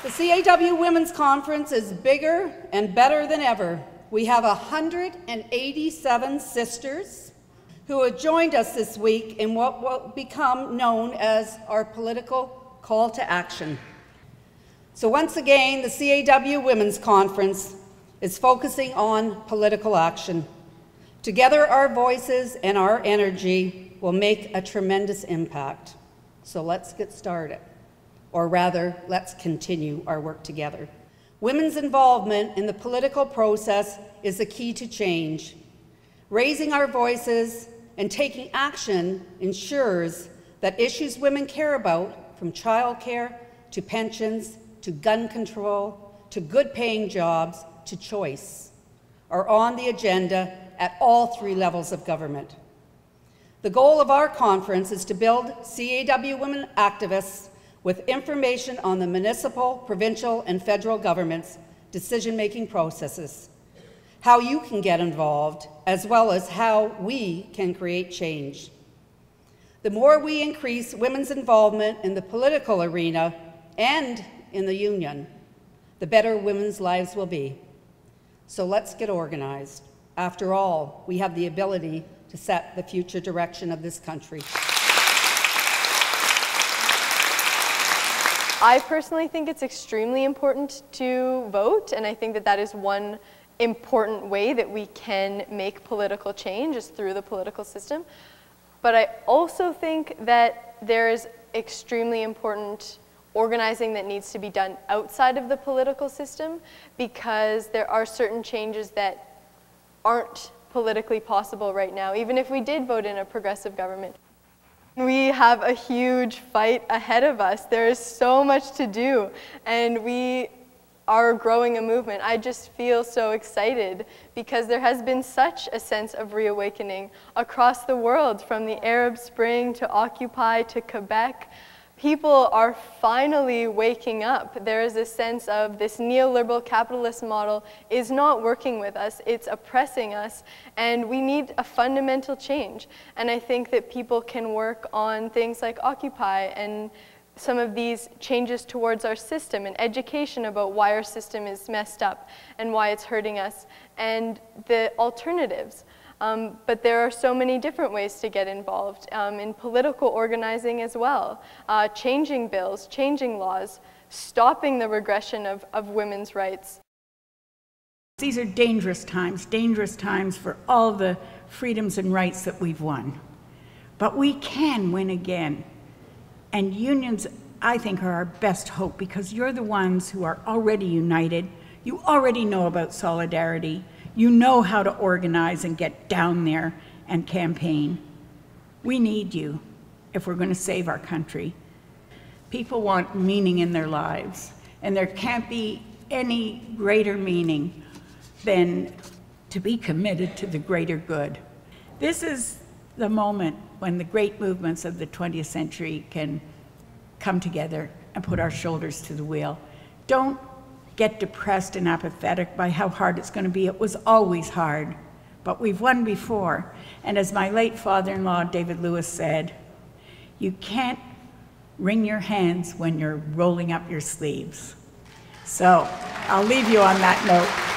The CAW Women's Conference is bigger and better than ever. We have 187 sisters who have joined us this week in what will become known as our political call to action. So once again, the CAW Women's Conference is focusing on political action. Together, our voices and our energy will make a tremendous impact. So let's get started. Or rather, let's continue our work together. Women's involvement in the political process is the key to change. Raising our voices and taking action ensures that issues women care about, from childcare to pensions to gun control to good-paying jobs to choice, are on the agenda at all three levels of government. The goal of our conference is to build CAW women activists with information on the municipal, provincial, and federal government's decision-making processes, how you can get involved, as well as how we can create change. The more we increase women's involvement in the political arena and in the union, the better women's lives will be. So let's get organized. After all, we have the ability to set the future direction of this country. I personally think it's extremely important to vote, and I think that that is one important way that we can make political change is through the political system. But I also think that there is extremely important organizing that needs to be done outside of the political system, because there are certain changes that aren't politically possible right now, even if we did vote in a progressive government. We have a huge fight ahead of us. There is so much to do, and we are growing a movement. I just feel so excited because there has been such a sense of reawakening across the world, from the Arab Spring to Occupy to Quebec. People are finally waking up. There is a sense of this neoliberal capitalist model is not working with us, it's oppressing us, and we need a fundamental change. And I think that people can work on things like Occupy and some of these changes towards our system and education about why our system is messed up and why it's hurting us, and the alternatives. But there are so many different ways to get involved in political organizing as well. Changing bills, changing laws, stopping the regression of women's rights. These are dangerous times for all the freedoms and rights that we've won. But we can win again. And unions, I think, are our best hope, because you're the ones who are already united. You already know about solidarity. You know how to organize and get down there and campaign. We need you if we're going to save our country. People want meaning in their lives, and there can't be any greater meaning than to be committed to the greater good. This is the moment when the great movements of the 20th century can come together and put our shoulders to the wheel. Don't get depressed and apathetic by how hard it's going to be. It was always hard, but we've won before. And as my late father-in-law, David Lewis, said, you can't wring your hands when you're rolling up your sleeves. So I'll leave you on that note.